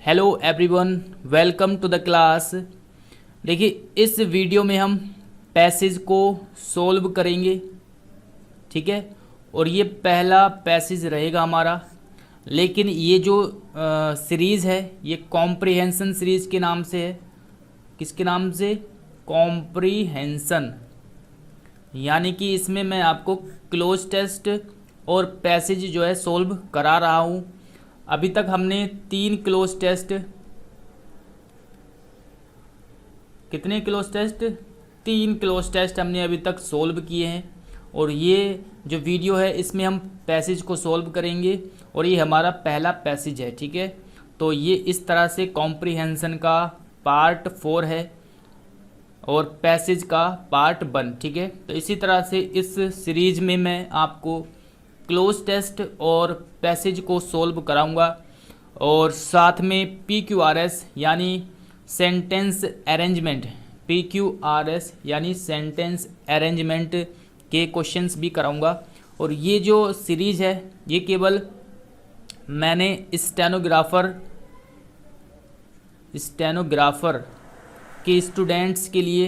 Hello everyone, welcome to the class. देखिए, इस video में हम पैसेज को सोल्व करेंगे, ठीक है। और ये पहला पैसेज रहेगा हमारा। लेकिन ये जो सीरीज़ है ये कॉम्प्रिहेंशन सीरीज़ के नाम से है। किसके नाम से? कॉम्प्रिहेंशन। यानी कि इसमें मैं आपको क्लोज टेस्ट और पैसेज जो है सोल्व करा रहा हूँ। अभी तक हमने 3 क्लोज टेस्ट, कितने क्लोज टेस्ट? 3 क्लोज टेस्ट हमने अभी तक सोल्व किए हैं। और ये जो वीडियो है इसमें हम पैसेज को सोल्व करेंगे और ये हमारा पहला पैसेज है, ठीक है। तो ये इस तरह से कॉम्प्रिहेंशन का पार्ट 4 है और पैसेज का पार्ट 1, ठीक है। तो इसी तरह से इस सीरीज में मैं आपको क्लोज टेस्ट और पैसेज को सोल्व कराऊंगा और साथ में PQRS यानी सेंटेंस अरेंजमेंट, PQRS यानी सेंटेंस अरेंजमेंट के क्वेश्चंस भी कराऊंगा। और ये जो सीरीज है ये केवल मैंने स्टेनोग्राफर के स्टूडेंट्स के लिए,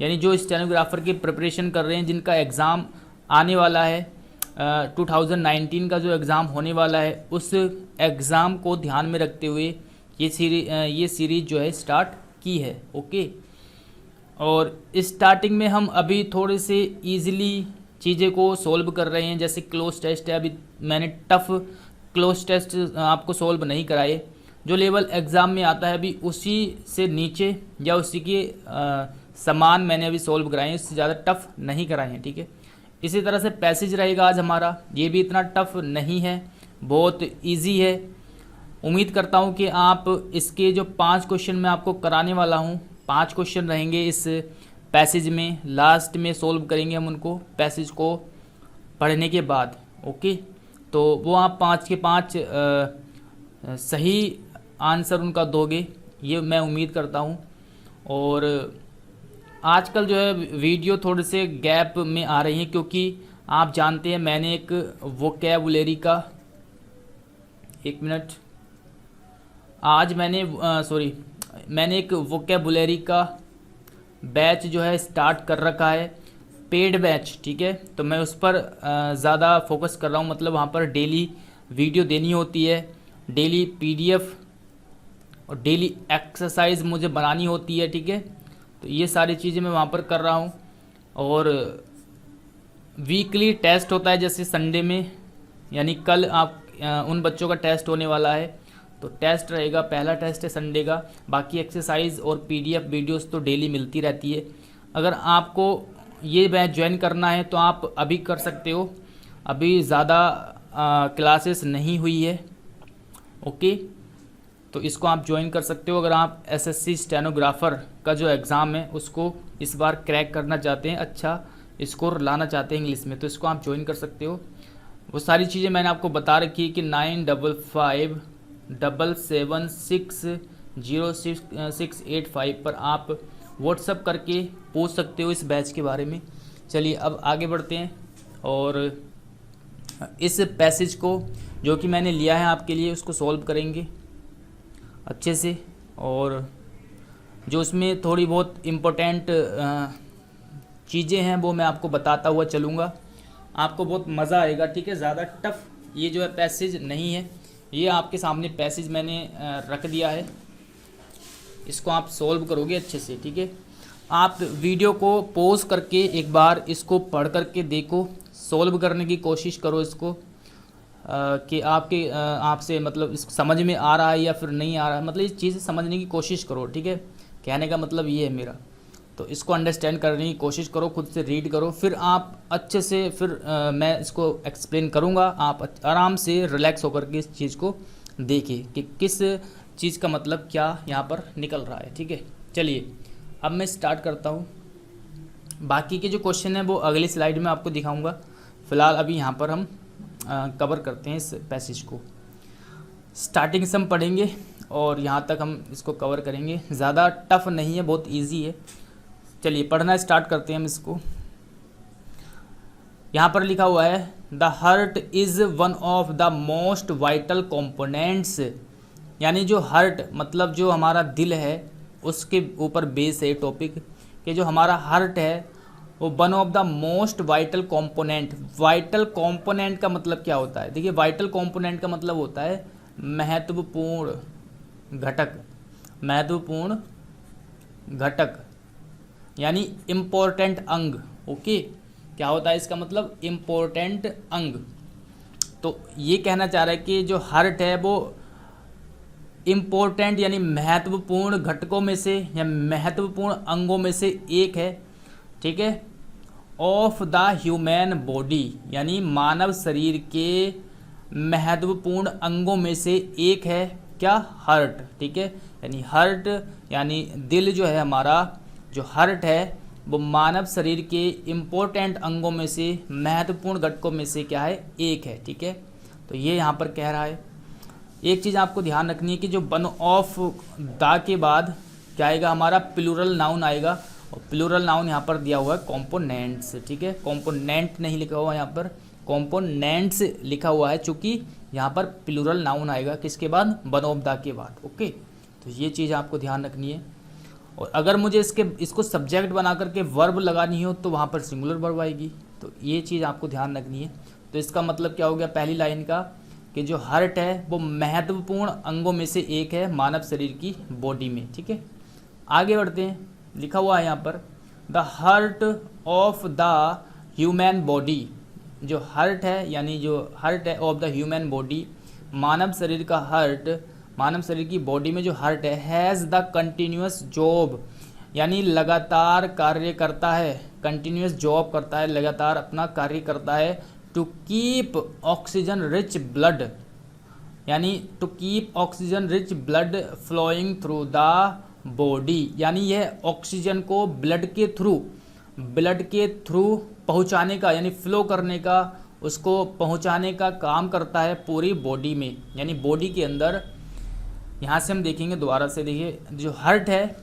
यानी जो स्टेनोग्राफर की प्रिपरेशन कर रहे हैं, जिनका एग्ज़ाम आने वाला है 2019 का जो एग्ज़ाम होने वाला है, उस एग्ज़ाम को ध्यान में रखते हुए ये सीरीज जो है स्टार्ट की है, ओके। और स्टार्टिंग में हम अभी थोड़े से इजीली चीज़ें को सोल्व कर रहे हैं। जैसे क्लोज टेस्ट है, अभी मैंने टफ़ क्लोज टेस्ट आपको सोल्व नहीं कराए। जो लेवल एग्ज़ाम में आता है अभी उसी से नीचे या उसी के समान मैंने अभी सोल्व कराए हैं, इससे ज़्यादा टफ़ नहीं कराए हैं, ठीक है। इसी तरह से पैसेज रहेगा आज हमारा, ये भी इतना टफ़ नहीं है, बहुत इजी है। उम्मीद करता हूँ कि आप इसके जो 5 क्वेश्चन मैं आपको कराने वाला हूँ, 5 क्वेश्चन रहेंगे इस पैसेज में, लास्ट में सोल्व करेंगे हम उनको पैसेज को पढ़ने के बाद, ओके। तो वो आप 5 के 5 सही आंसर उनका दोगे, ये मैं उम्मीद करता हूँ। और आजकल जो है वीडियो थोड़े से गैप में आ रही हैं, क्योंकि आप जानते हैं मैंने एक वोकैबुलरी का, एक मिनट, आज मैंने एक वोकैबुलरी का बैच जो है स्टार्ट कर रखा है, पेड बैच, ठीक है। तो मैं उस पर ज़्यादा फोकस कर रहा हूँ, मतलब वहाँ पर डेली वीडियो देनी होती है, डेली PDF और डेली एक्सरसाइज मुझे बनानी होती है, ठीक है। तो ये सारी चीज़ें मैं वहाँ पर कर रहा हूँ। और वीकली टेस्ट होता है, जैसे संडे में, यानी कल आप उन बच्चों का टेस्ट होने वाला है, तो टेस्ट रहेगा, पहला टेस्ट है संडे का। बाकी एक्सरसाइज और PDF वीडियोस तो डेली मिलती रहती है। अगर आपको ये बैच ज्वाइन करना है तो आप अभी कर सकते हो, अभी ज़्यादा क्लासेस नहीं हुई है, ओके। तो इसको आप ज्वाइन कर सकते हो अगर आप SSC स्टेनोग्राफर का जो एग्ज़ाम है उसको इस बार क्रैक करना चाहते हैं, अच्छा स्कोर लाना चाहते हैं इंग्लिश में, तो इसको आप ज्वाइन कर सकते हो। वो सारी चीज़ें मैंने आपको बता रखी है कि 9557760685 पर आप व्हाट्सअप करके पूछ सकते हो इस बैच के बारे में। चलिए अब आगे बढ़ते हैं और इस पैसेज को जो कि मैंने लिया है आपके लिए उसको सॉल्व करेंगे अच्छे से। और जो उसमें थोड़ी बहुत इम्पोर्टेंट चीज़ें हैं वो मैं आपको बताता हुआ चलूँगा, आपको बहुत मज़ा आएगा, ठीक है। ज़्यादा टफ ये जो है पैसेज नहीं है, ये आपके सामने पैसेज मैंने रख दिया है, इसको आप सोल्व करोगे अच्छे से, ठीक है। आप वीडियो को पॉज करके एक बार इसको पढ़ करके देखो, सोल्व करने की कोशिश करो इसको, कि आपसे मतलब इस समझ में आ रहा है या फिर नहीं आ रहा है, मतलब इस चीज़ समझने की कोशिश करो, ठीक है। कहने का मतलब ये है मेरा। तो इसको अंडरस्टैंड करने की कोशिश करो, खुद से रीड करो, फिर आप अच्छे से फिर मैं इसको एक्सप्लेन करूँगा, आप आराम से रिलैक्स होकर के इस चीज़ को देखिए कि किस चीज़ का मतलब क्या यहाँ पर निकल रहा है, ठीक है। चलिए अब मैं स्टार्ट करता हूँ। बाकी के जो क्वेश्चन हैं वो अगली स्लाइड में आपको दिखाऊँगा, फ़िलहाल अभी यहाँ पर हम कवर करते हैं इस पैसेज को। स्टार्टिंग से हम पढ़ेंगे और यहाँ तक हम इसको कवर करेंगे, ज़्यादा टफ नहीं है, बहुत इजी है। चलिए पढ़ना स्टार्ट करते हैं हम इसको। यहाँ पर लिखा हुआ है the heart is one of the most vital components यानी जो हार्ट मतलब जो हमारा दिल है उसके ऊपर बेस है टॉपिक कि जो हमारा हार्ट है वो one of the most vital component. Vital component का मतलब क्या होता है? देखिए वाइटल कंपोनेंट का मतलब होता है महत्वपूर्ण घटक, महत्वपूर्ण घटक यानी इम्पोर्टेंट अंग। ओके, क्या होता है इसका मतलब? इम्पोर्टेंट अंग। तो ये कहना चाह रहा है कि जो हार्ट है वो इम्पोर्टेंट यानी महत्वपूर्ण घटकों में से या महत्वपूर्ण अंगों में से एक है, ठीक है, ऑफ द ह्यूमन बॉडी, यानी मानव शरीर के महत्वपूर्ण अंगों में से एक है क्या? हार्ट, ठीक है। यानी हार्ट यानी दिल जो है हमारा, जो हार्ट है वो मानव शरीर के इम्पोर्टेंट अंगों में से, महत्वपूर्ण घटकों में से क्या है? एक है, ठीक है। तो ये यहाँ पर कह रहा है। एक चीज़ आपको ध्यान रखनी है कि जो वन ऑफ द के बाद क्या आएगा? हमारा प्लूरल नाउन आएगा, और प्लूरल नाउन यहाँ पर दिया हुआ है कॉम्पोनेंट्स, ठीक है। कॉम्पोनेंट नहीं लिखा हुआ यहाँ पर, कॉम्पोनेंट्स लिखा हुआ है, चूँकि यहाँ पर प्लूरल नाउन आएगा किसके बाद? वन ऑफ द के बाद। ओके, तो ये चीज़ आपको ध्यान रखनी है। और अगर मुझे इसको सब्जेक्ट बना करके वर्ब लगानी हो तो वहाँ पर सिंगुलर वर्ब आएगी, तो ये चीज़ आपको ध्यान रखनी है। तो इसका मतलब क्या हो गया पहली लाइन का कि जो हार्ट है वो महत्वपूर्ण अंगों में से एक है मानव शरीर की बॉडी में, ठीक है। आगे बढ़ते हैं, लिखा हुआ है यहाँ पर the heart of the human body. जो हार्ट है यानी जो हार्ट है ऑफ द ह्यूमन बॉडी, मानव शरीर का हार्ट, मानव शरीर की बॉडी में जो हार्ट है, हैज़ द कंटिन्यूस जॉब, यानी लगातार कार्य करता है, कंटिन्यूस जॉब करता है, लगातार अपना कार्य करता है, to keep oxygen rich blood, यानी to keep oxygen rich blood flowing through the body, यानी यह ऑक्सीजन को ब्लड के थ्रू पहुंचाने का, यानी फ्लो करने का, उसको पहुंचाने का काम करता है पूरी बॉडी में, यानी बॉडी के अंदर। यहाँ से हम देखेंगे दोबारा से, देखिए जो हार्ट है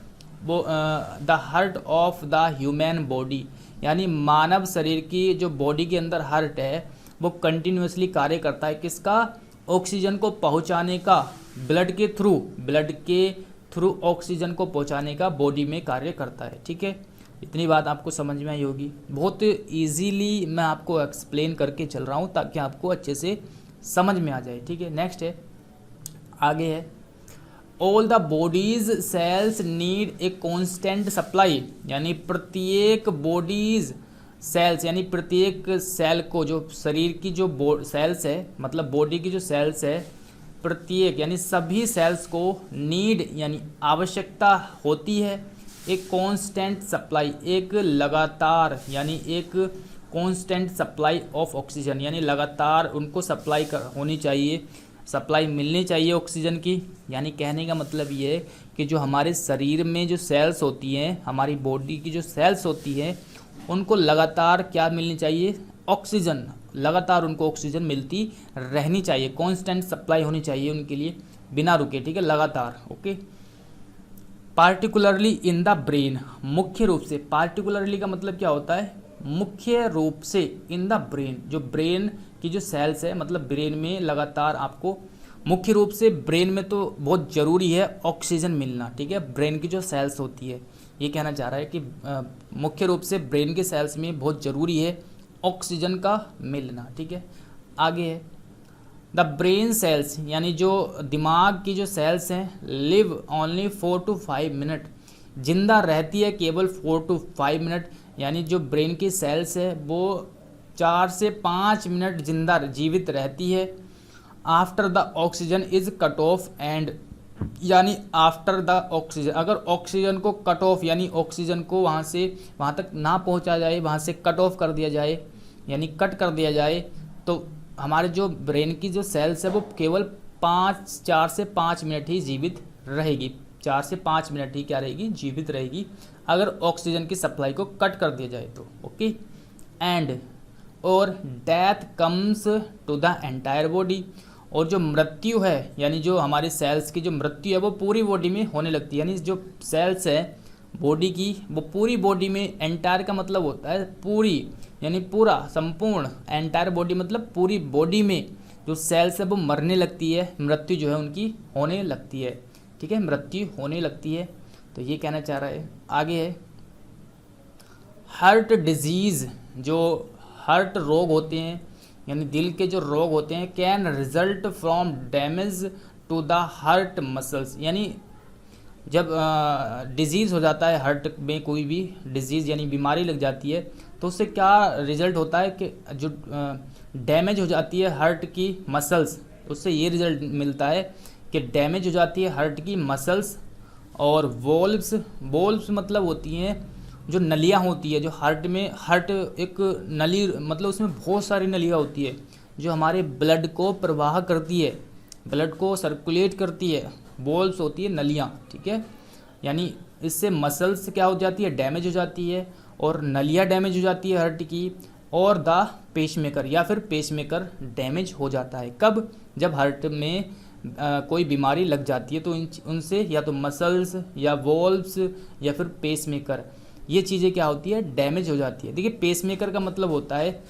वो the heart of the human body, यानी मानव शरीर की जो बॉडी के अंदर हार्ट है वो कंटिन्यूसली कार्य करता है किसका? ऑक्सीजन को पहुंचाने का, ब्लड के थ्रू ऑक्सीजन को पहुंचाने का बॉडी में कार्य करता है, ठीक है। इतनी बात आपको समझ में आई होगी। बहुत इजीली मैं आपको एक्सप्लेन करके चल रहा हूँ ताकि आपको अच्छे से समझ में आ जाए, ठीक है। नेक्स्ट है, आगे है, all the bodies cells need a constant supply, यानी प्रत्येक बॉडीज सेल्स, यानी प्रत्येक सेल को, जो शरीर की जो सेल्स है, मतलब बॉडी की जो सेल्स है, प्रत्येक यानी सभी सेल्स को नीड यानी आवश्यकता होती है, एक कांस्टेंट सप्लाई, एक लगातार यानी एक कांस्टेंट सप्लाई ऑफ ऑक्सीजन, यानी लगातार उनको सप्लाई होनी चाहिए, सप्लाई मिलनी चाहिए ऑक्सीजन की। यानी कहने का मतलब ये है कि जो हमारे शरीर में जो सेल्स होती हैं, हमारी बॉडी की जो सेल्स होती हैं, उनको लगातार क्या मिलनी चाहिए? ऑक्सीजन, लगातार उनको ऑक्सीजन मिलती रहनी चाहिए, कांस्टेंट सप्लाई होनी चाहिए उनके लिए बिना रुके, ठीक है, लगातार। Okay, particularly in the brain, मुख्य रूप से, पार्टिकुलरली का मतलब क्या होता है? मुख्य रूप से, इन द ब्रेन, जो ब्रेन की जो सेल्स है, मतलब ब्रेन में लगातार आपको, मुख्य रूप से ब्रेन में तो बहुत ज़रूरी है ऑक्सीजन मिलना, ठीक है, ब्रेन की जो सेल्स होती है, ये कहना चाह रहा है कि मुख्य रूप से ब्रेन के सेल्स में बहुत ज़रूरी है ऑक्सीजन का मिलना, ठीक है। आगे है, द ब्रेन सेल्स, यानी जो दिमाग की जो सेल्स हैं, लिव ओनली 4 to 5 मिनट, जिंदा रहती है केवल 4 to 5 मिनट, यानी जो ब्रेन की सेल्स है वो 4 से 5 मिनट जीवित रहती है। After the oxygen is cut off and, यानी आफ्टर द ऑक्सीजन, अगर ऑक्सीजन को कट ऑफ यानी ऑक्सीजन को वहाँ तक ना पहुँचा जाए, वहाँ से कट ऑफ कर दिया जाए, यानी कट कर दिया जाए, तो हमारे जो ब्रेन की जो सेल्स है वो केवल 4 से 5 मिनट ही जीवित रहेगी, 4 से 5 मिनट ही क्या रहेगी? जीवित रहेगी, अगर ऑक्सीजन की सप्लाई को कट कर दिया जाए तो। ओके, एंड और death comes to the entire body, और जो मृत्यु है, यानी जो हमारी सेल्स की जो मृत्यु है वो पूरी बॉडी में होने लगती है, यानी जो सेल्स है बॉडी की वो पूरी बॉडी में, एंटायर का मतलब होता है पूरी, यानी पूरा, संपूर्ण, एंटायर बॉडी मतलब पूरी बॉडी में जो सेल्स है वो मरने लगती है, मृत्यु जो है उनकी होने लगती है, ठीक है, मृत्यु होने लगती है। तो ये कहना चाह रहा है। आगे है हार्ट डिजीज़, जो हार्ट रोग होते हैं यानी दिल के जो रोग होते हैं, can result from damage to the heart muscles, यानी जब डिजीज़ हो जाता है हार्ट में, कोई भी डिजीज़ यानी बीमारी लग जाती है, तो उससे क्या रिज़ल्ट होता है कि जो डैमेज हो जाती है हार्ट की मसल्स, उससे ये रिज़ल्ट मिलता है कि डैमेज हो जाती है हार्ट की मसल्स और वोल्व्स। वोल्व्स मतलब होती हैं जो नलियाँ होती है, जो हार्ट में, हार्ट एक नली मतलब उसमें बहुत सारी नलियाँ होती है जो हमारे ब्लड को प्रवाह करती है, ब्लड को सर्कुलेट करती है, वोल्व्स होती है नलियाँ, ठीक है। यानी इससे मसल्स क्या हो जाती है, डैमेज हो जाती है, और नलियाँ डैमेज हो जाती है हार्ट की, और द पेसमेकर या फिर पेसमेकर डैमेज हो जाता है। कब? जब हार्ट में कोई बीमारी लग जाती है तो उनसे या तो मसल्स या वोल्व्स या फिर पेसमेकर, ये चीज़ें क्या होती है, डैमेज हो जाती है। देखिए पेसमेकर का मतलब होता है,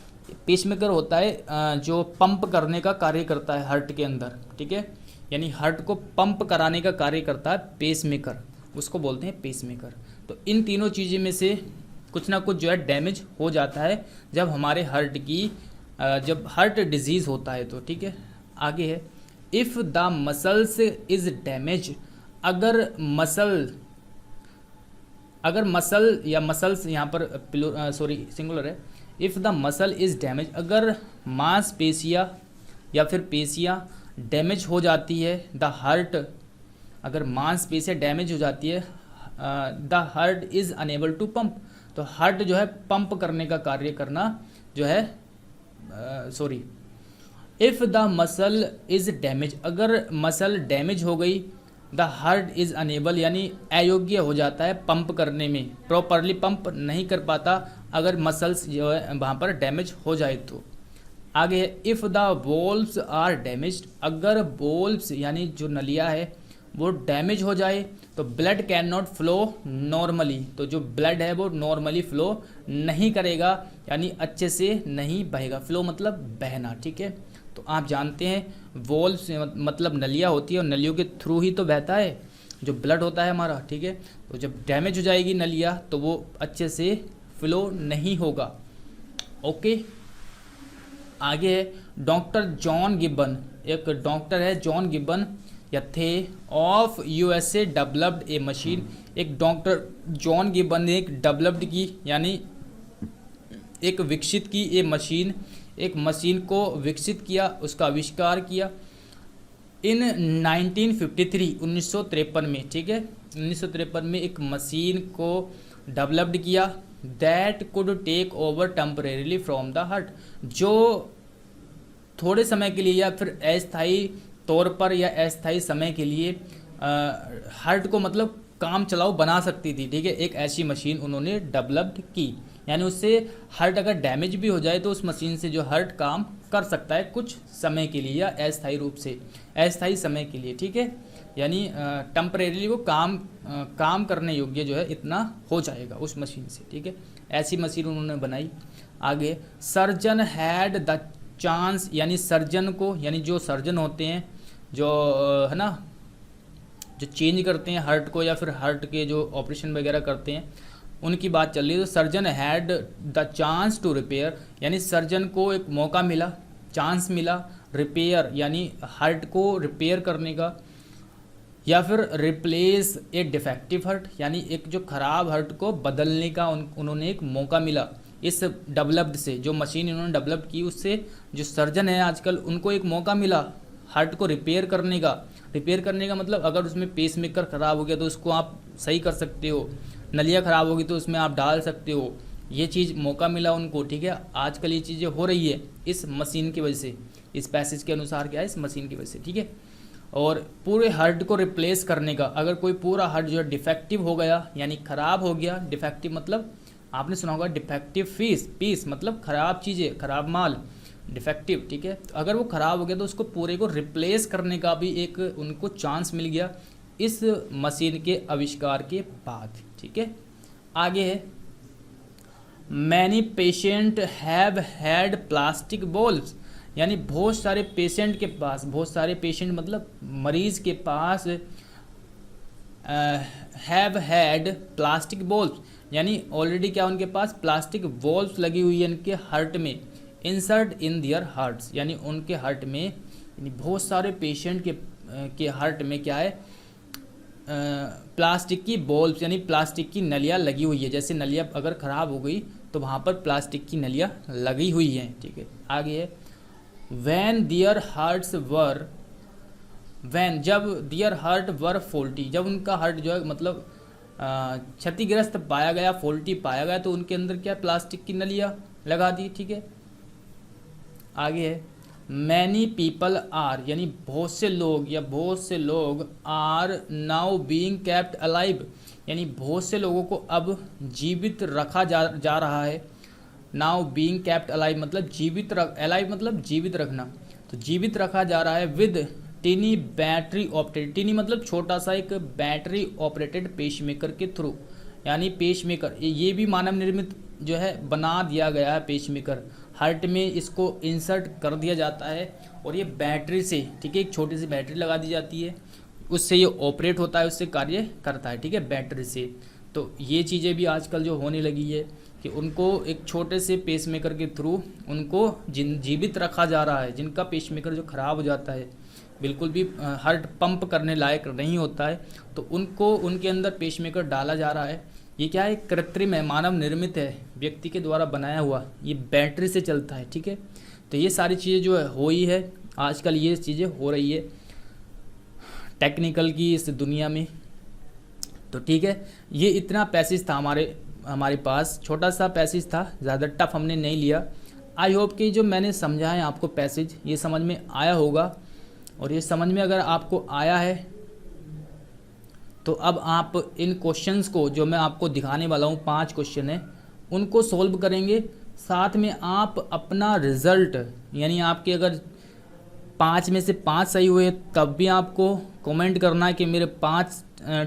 पेसमेकर होता है जो पंप करने का कार्य करता है हार्ट के अंदर, ठीक है, यानी हार्ट को पंप कराने का कार्य करता है पेसमेकर, उसको बोलते हैं पेसमेकर। तो इन तीनों चीज़ों में से कुछ ना कुछ जो है डैमेज हो जाता है जब हमारे हार्ट की जब हार्ट डिजीज़ होता है तो, ठीक है। आगे है if the muscles is damage, अगर मसल या मसल्स यहाँ पर सिंगुलर है, if the muscle is damage, अगर मांसपेशियाँ या फिर पेशियाँ डैमेज हो जाती है, द हार्ट, अगर मांसपेशियाँ डैमेज हो जाती है, the heart is unable to pump, तो हार्ट जो है पंप करने का कार्य करना जो है if the muscle is damage, अगर मसल डैमेज हो गई, द हार्ट इज़ अनेबल यानी अयोग्य हो जाता है पंप करने में, प्रॉपरली पंप नहीं कर पाता अगर मसल्स जो है वहाँ पर डैमेज हो जाए तो। आगे है if the valves are damaged, अगर वोल्व्स यानी जो नलिया है वो डैमेज हो जाए तो blood can not flow normally, तो जो ब्लड है वो नॉर्मली फ्लो नहीं करेगा, यानी अच्छे से नहीं बहेगा। फ्लो मतलब बहना, ठीक है। तो आप जानते हैं वोल्व्स मतलब नलियाँ होती है और नलियों के थ्रू ही तो बहता है जो ब्लड होता है हमारा, ठीक है। तो जब डैमेज हो जाएगी नलियाँ तो वो अच्छे से फ्लो नहीं होगा। ओके, आगे है डॉक्टर जॉन गिब्बन, एक डॉक्टर है जॉन गिब्बन या थे of USA developed A machine, एक डॉक्टर जॉन गिब्बन ने एक डेवलप्ड की यानी एक विकसित की ए मशीन, एक मशीन को विकसित किया, उसका आविष्कार किया इन 1953 में, ठीक है। 1953 में एक मशीन को डेवलप्ड किया that could take over temporarily from the heart, जो थोड़े समय के लिए या फिर अस्थायी तौर पर या अस्थायी समय के लिए हार्ट को मतलब काम चलाऊ बना सकती थी, ठीक है। एक ऐसी मशीन उन्होंने डेवलप्ड की, यानी उससे हार्ट अगर डैमेज भी हो जाए तो उस मशीन से जो हार्ट काम कर सकता है कुछ समय के लिए या अस्थायी रूप से, अस्थायी समय के लिए, ठीक है। यानी टेम्परेरीली वो काम करने योग्य जो है इतना हो जाएगा उस मशीन से, ठीक है। ऐसी मशीन उन्होंने बनाई। आगे सर्जन हैड द चांस, यानी सर्जन को, यानी जो सर्जन होते हैं जो है ना, जो चेंज करते हैं हार्ट को या फिर हार्ट के जो ऑपरेशन वगैरह करते हैं उनकी बात चल रही है। तो surgeon had the chance to repair, यानी सर्जन को एक मौका मिला, चांस मिला, रिपेयर यानी हार्ट को रिपेयर करने का, या फिर रिप्लेस ए डिफेक्टिव हार्ट, यानी एक जो खराब हार्ट को बदलने का उन्होंने एक मौका मिला इस डेवलप्ड से, जो मशीन इन्होंने डेवलप की उससे जो सर्जन है आजकल उनको एक मौका मिला हार्ट को रिपेयर करने का। रिपेयर करने का मतलब अगर उसमें पेसमेकर ख़राब हो गया तो उसको आप सही कर सकते हो, नलियाँ ख़राब होगी तो उसमें आप डाल सकते हो, ये चीज़ मौका मिला उनको, ठीक है। आजकल ये चीज़ें हो रही है इस मशीन की वजह से, इस पैसेज के अनुसार क्या है, इस मशीन की वजह से, ठीक है। और पूरे हार्ट को रिप्लेस करने का, अगर कोई पूरा हार्ट जो है डिफेक्टिव हो गया यानी ख़राब हो गया, डिफेक्टिव मतलब आपने सुना होगा डिफेक्टिव पीस मतलब ख़राब चीज़ें, ख़राब माल, डिफेक्टिव, ठीक है। तो अगर वो ख़राब हो गया तो उसको पूरे को रिप्लेस करने का भी एक उनको चांस मिल गया इस मशीन के आविष्कार के बाद, ठीक है। आगे है many patient have had plastic valves, यानी बहुत सारे पेशेंट के पास, बहुत सारे पेशेंट मतलब मरीज़ के पास हैव हैड प्लास्टिक बॉल्स, यानी ऑलरेडी क्या उनके पास प्लास्टिक बॉल्स लगी हुई है इनके हार्ट में, इंसर्ट इन दियर हार्ट्स, यानी उनके हार्ट में, यानी बहुत सारे पेशेंट के हार्ट में क्या है, प्लास्टिक की बॉल्स यानी प्लास्टिक की नलियाँ लगी हुई है। जैसे नलियाँ अगर ख़राब हो गई तो वहाँ पर प्लास्टिक की नलियाँ लगी हुई हैं, ठीक है। आगे है वैन दियर हार्ट्स वर, वैन जब दियर हार्ट वर फॉल्टी, जब उनका हार्ट जो है मतलब क्षतिग्रस्त पाया गया, फॉल्टी पाया गया, तो उनके अंदर क्या प्लास्टिक की नलियाँ लगा दी, ठीक है। आगे है मैनी पीपल आर, यानी बहुत से लोग या बहुत से लोग are now being kept alive, यानी बहुत से लोगों को अब जीवित रखा जा रहा है। नाउ बीइंग केप्ट अलाइव मतलब जीवित अलाइव मतलब जीवित रखना, तो जीवित रखा जा रहा है with tiny battery operated, tiny मतलब छोटा सा एक बैटरी ऑपरेटेड पेसमेकर के थ्रू, यानी पेसमेकर ये भी मानव निर्मित जो है बना दिया गया है। पेसमेकर हार्ट में इसको इंसर्ट कर दिया जाता है और ये बैटरी से, ठीक है, एक छोटी सी बैटरी लगा दी जाती है, उससे ये ऑपरेट होता है, उससे कार्य करता है, ठीक है, बैटरी से। तो ये चीज़ें भी आजकल जो होने लगी है कि उनको एक छोटे से पेसमेकर के थ्रू उनको जीवित रखा जा रहा है, जिनका पेसमेकर जो ख़राब हो जाता है, बिल्कुल भी हार्ट पंप करने लायक नहीं होता है, तो उनको उनके अंदर पेसमेकर डाला जा रहा है। ये क्या है, कृत्रिम है, मानव निर्मित है, व्यक्ति के द्वारा बनाया हुआ, ये बैटरी से चलता है, ठीक है। तो ये सारी चीज़ें जो है हो ही है आजकल, ये चीज़ें हो रही है टेक्निकल की इस दुनिया में। तो ठीक है, ये इतना पैसेज था हमारे पास, छोटा सा पैसेज था, ज़्यादा टफ हमने नहीं लिया। आई होप कि जो मैंने समझा है आपको पैसेज ये समझ में आया होगा, और ये समझ में अगर आपको आया है तो अब आप इन क्वेश्चंस को जो मैं आपको दिखाने वाला हूँ, 5 क्वेश्चन है, उनको सॉल्व करेंगे। साथ में आप अपना रिज़ल्ट, यानी आपके अगर 5 में से 5 सही हुए तब भी आपको कमेंट करना है कि मेरे 5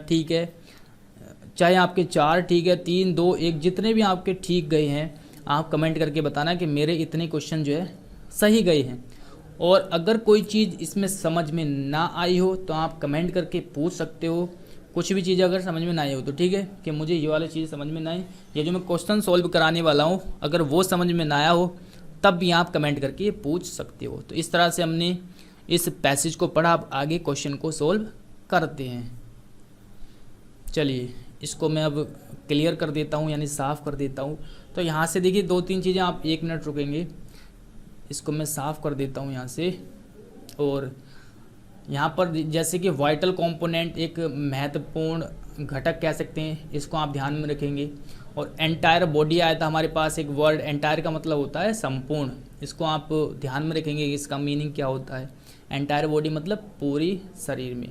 ठीक है, चाहे आपके 4 ठीक है, 3 2 1 जितने भी आपके ठीक गए हैं, आप कमेंट करके बताना कि मेरे इतने क्वेश्चन जो है सही गए हैं। और अगर कोई चीज़ इसमें समझ में ना आई हो तो आप कमेंट करके पूछ सकते हो, कुछ भी चीज़ अगर समझ में ना आई हो तो, ठीक है, कि मुझे ये वाली चीज़ समझ में ना आई, या जो मैं क्वेश्चन सॉल्व कराने वाला हूँ अगर वो समझ में ना आया हो तब भी आप कमेंट करके ये पूछ सकते हो। तो इस तरह से हमने इस पैसेज को पढ़ा, अब आगे क्वेश्चन को सॉल्व करते हैं। चलिए इसको मैं अब क्लियर कर देता हूँ, यानी साफ़ कर देता हूँ। तो यहाँ से देखिए 2-3 चीज़ें, आप 1 मिनट रुकेंगे, इसको मैं साफ़ कर देता हूँ यहाँ से। और यहाँ पर जैसे कि वाइटल कंपोनेंट एक महत्वपूर्ण घटक कह सकते हैं, इसको आप ध्यान में रखेंगे। और एंटायर बॉडी आया था हमारे पास एक वर्ड, एंटायर का मतलब होता है संपूर्ण, इसको आप ध्यान में रखेंगे, इसका मीनिंग क्या होता है। एंटायर बॉडी मतलब पूरी शरीर में।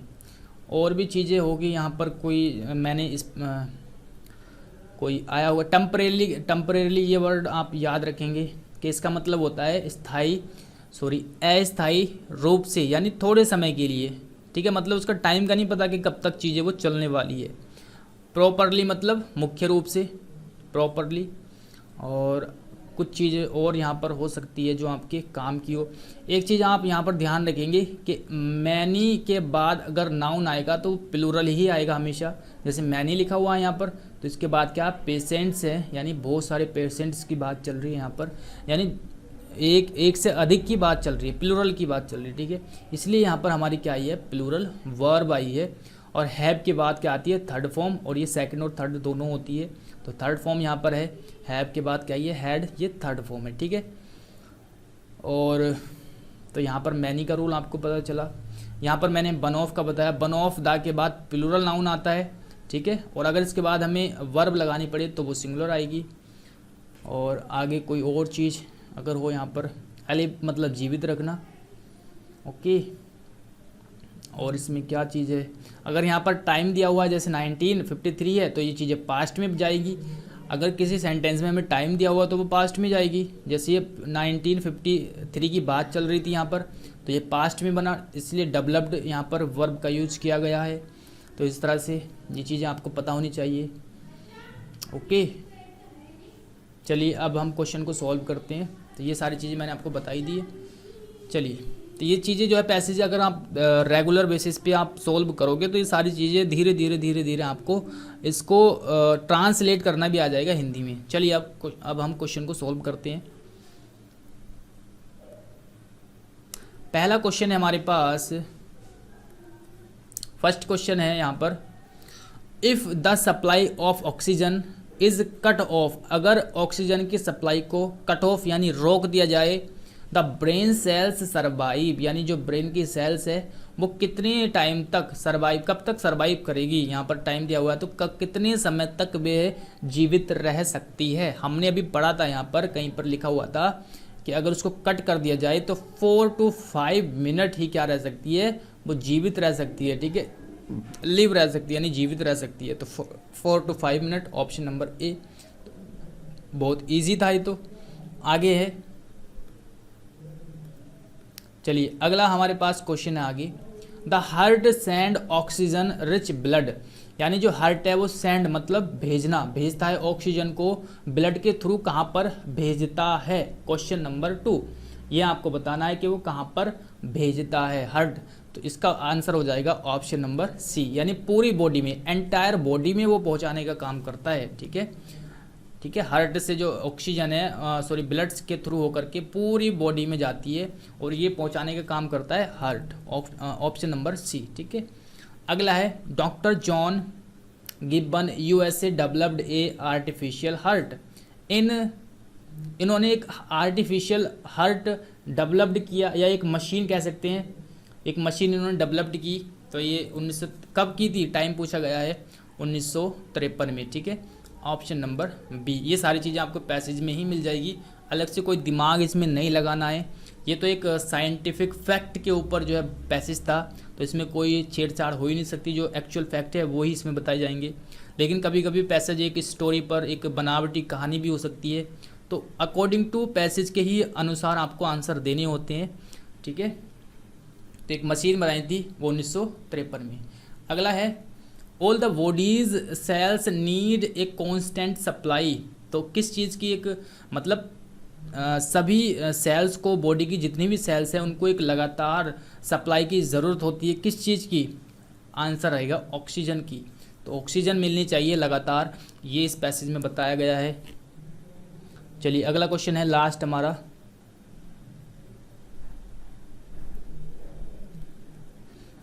और भी चीज़ें होगी यहाँ पर, कोई मैंने कोई आया हुआ टेम्परेली ये वर्ड आप याद रखेंगे कि इसका मतलब होता है अस्थायी रूप से, यानी थोड़े समय के लिए, ठीक है, मतलब उसका टाइम का नहीं पता कि कब तक चीज़ें वो चलने वाली है। प्रॉपरली मतलब मुख्य रूप से, प्रॉपरली। और कुछ चीज़ें और यहाँ पर हो सकती है जो आपके काम की हो। एक चीज़ आप यहाँ पर ध्यान रखेंगे कि मैनी के बाद अगर नाउन आएगा तो प्लूरल ही आएगा हमेशा। जैसे मैनी लिखा हुआ है यहाँ पर, तो इसके बाद क्या पेशेंट्स है, यानी बहुत सारे पेशेंट्स की बात चल रही है यहाँ पर, यानी एक से अधिक की बात चल रही है, प्लूरल की बात चल रही है, ठीक है। इसलिए यहाँ पर हमारी क्या आई है, प्लूरल वर्ब आई है। और हैव के बाद क्या आती है, थर्ड फॉर्म, और ये सेकंड और थर्ड दोनों होती है। तो थर्ड फॉर्म यहाँ पर है, हैव के बाद क्या है, हैड, ये थर्ड फॉर्म है, ठीक है। और तो यहाँ पर मैनी का रूल आपको पता चला। यहाँ पर मैंने वन ऑफ का बताया, वन ऑफ द के बाद प्लूरल नाउन आता है, ठीक है। और अगर इसके बाद हमें वर्ब लगानी पड़े तो वो सिंगुलर आएगी। और आगे कोई और चीज़ अगर हो यहाँ पर, अलिफ मतलब जीवित रखना, ओके। और इसमें क्या चीज़ है, अगर यहाँ पर टाइम दिया हुआ है जैसे 1953 है तो ये चीज़ें पास्ट में जाएगी। अगर किसी सेंटेंस में हमें टाइम दिया हुआ तो वो पास्ट में जाएगी। जैसे ये 1953 की बात चल रही थी यहाँ पर, तो ये पास्ट में बना, इसलिए डेवलप्ड यहाँ पर वर्ब का यूज किया गया है। तो इस तरह से ये चीज़ें आपको पता होनी चाहिए, ओके। चलिए अब हम क्वेश्चन को सॉल्व करते हैं। तो ये सारी चीज़ें मैंने आपको बताई दी है। चलिए, तो ये चीज़ें जो है पैसेज अगर आप रेगुलर बेसिस पे आप सोल्व करोगे तो ये सारी चीज़ें धीरे धीरे आपको इसको ट्रांसलेट करना भी आ जाएगा हिंदी में। चलिए अब हम क्वेश्चन को सोल्व करते हैं। पहला क्वेश्चन है हमारे पास, फर्स्ट क्वेश्चन है यहाँ पर, if the supply of oxygen is cut off, अगर ऑक्सीजन की सप्लाई को कट ऑफ यानी रोक दिया जाए, द ब्रेन सेल्स सर्वाइव, यानी जो ब्रेन की सेल्स है वो कितने टाइम तक सर्वाइव, कब तक सर्वाइव करेगी, यहाँ पर टाइम दिया हुआ है तो कितने समय तक वे जीवित रह सकती है। हमने अभी पढ़ा था, यहाँ पर कहीं पर लिखा हुआ था कि अगर उसको कट कर दिया जाए तो 4 to 5 मिनट ही क्या रह सकती है, वो जीवित रह सकती है। ठीक है, लिव रह सकती है यानी जीवित रह सकती है। तो 4 to 5 minute, option number A. बहुत इजी था ये तो। आगे है, चलिए अगला हमारे पास क्वेश्चन है आगे, the heart send oxygen rich blood, यानी जो हार्ट है वो सेंड मतलब भेजना, भेजता है ऑक्सीजन को ब्लड के थ्रू कहाँ पर भेजता है। क्वेश्चन नंबर 2, ये आपको बताना है कि वो कहाँ पर भेजता है हार्ट। तो इसका आंसर हो जाएगा ऑप्शन नंबर सी, यानी पूरी बॉडी में, एंटायर बॉडी में वो पहुँचाने का काम करता है। ठीक है, ठीक है, हार्ट से जो ऑक्सीजन है सॉरी ब्लड्स के थ्रू होकर के पूरी बॉडी में जाती है और ये पहुंचाने का काम करता है हार्ट। Option number C. ठीक है, अगला है, doctor John Gibbon USA developed ए आर्टिफिशियल हार्ट, इन्होंने एक आर्टिफिशियल हार्ट डेवलप्ड किया, या एक मशीन कह सकते हैं, एक मशीन इन्होंने डेवलप्ड की। तो ये 1900 कब की थी, टाइम पूछा गया है 1953 में। ठीक है, ऑप्शन नंबर बी। ये सारी चीज़ें आपको पैसेज में ही मिल जाएगी, अलग से कोई दिमाग इसमें नहीं लगाना है। ये तो एक साइंटिफिक फैक्ट के ऊपर जो है पैसेज था, तो इसमें कोई छेड़छाड़ हो ही नहीं सकती, जो एक्चुअल फैक्ट है वही इसमें बताए जाएंगे। लेकिन कभी कभी पैसेज एक स्टोरी पर एक बनावटी कहानी भी हो सकती है, तो अकॉर्डिंग टू पैसेज के ही अनुसार आपको आंसर देने होते हैं। ठीक है, तो एक मशीन बनाई थी वो 1953 में। अगला है, all the bodies cells need a constant supply, तो किस चीज़ की एक मतलब सभी सेल्स को, बॉडी की जितनी भी सेल्स हैं उनको एक लगातार सप्लाई की ज़रूरत होती है। किस चीज़ की, आंसर रहेगा ऑक्सीजन की। तो ऑक्सीजन मिलनी चाहिए लगातार, ये इस पैसेज में बताया गया है। चलिए अगला क्वेश्चन है लास्ट हमारा,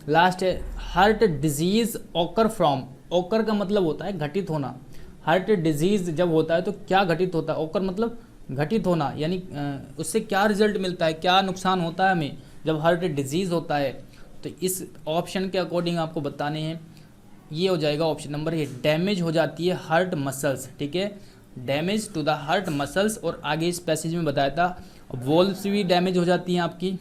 लास्ट है, heart disease occur from, occur का मतलब होता है घटित होना। हार्ट डिजीज जब होता है तो क्या घटित होता है, ऑकर मतलब घटित होना, यानी उससे क्या रिजल्ट मिलता है, क्या नुकसान होता है हमें जब हार्ट डिजीज होता है। तो इस ऑप्शन के अकॉर्डिंग आपको बताने हैं, ये हो जाएगा ऑप्शन नंबर ए, डैमेज हो जाती है हार्ट मसल्स। ठीक है, damage to the heart muscles, और आगे इस पैसेज में बताया था वॉल्व्स भी डैमेज हो जाती हैं आपकी,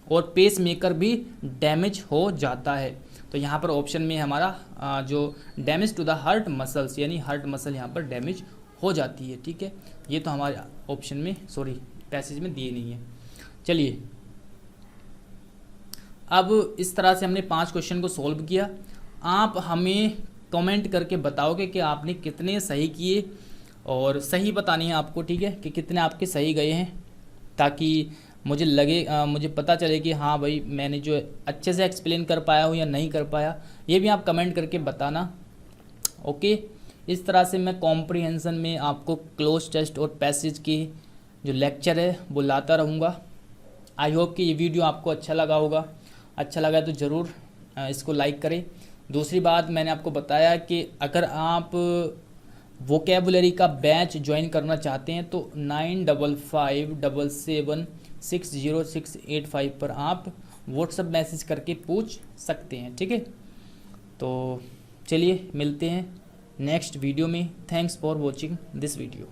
और पेस मेकर भी डैमेज हो जाता है। तो यहाँ पर ऑप्शन में हमारा जो damage to the heart muscles, यानी हार्ट मसल यहाँ पर डैमेज हो जाती है। ठीक है, ये तो हमारे ऑप्शन में पैसेज में दिए नहीं है। चलिए अब इस तरह से हमने 5 क्वेश्चन को सॉल्व किया। आप हमें कमेंट करके बताओगे कि आपने कितने सही किए, और सही बतानी है आपको। ठीक है, कि कितने आपके सही गए हैं, ताकि मुझे लगे मुझे पता चले कि हाँ भाई मैंने जो अच्छे से एक्सप्लेन कर पाया हूँ या नहीं कर पाया, ये भी आप कमेंट करके बताना। ओके, इस तरह से मैं कॉम्प्रिहेंशन में आपको क्लोज टेस्ट और पैसेज की जो लेक्चर है वो लाता रहूँगा। आई होप कि ये वीडियो आपको अच्छा लगा होगा। अच्छा लगा तो ज़रूर इसको लाइक करें। दूसरी बात, मैंने आपको बताया कि अगर आप वोकेबुलरी का बैच ज्वाइन करना चाहते हैं तो 9557760685 पर आप व्हाट्सएप मैसेज करके पूछ सकते हैं। ठीक है, तो चलिए मिलते हैं नेक्स्ट वीडियो में। Thanks for watching this video.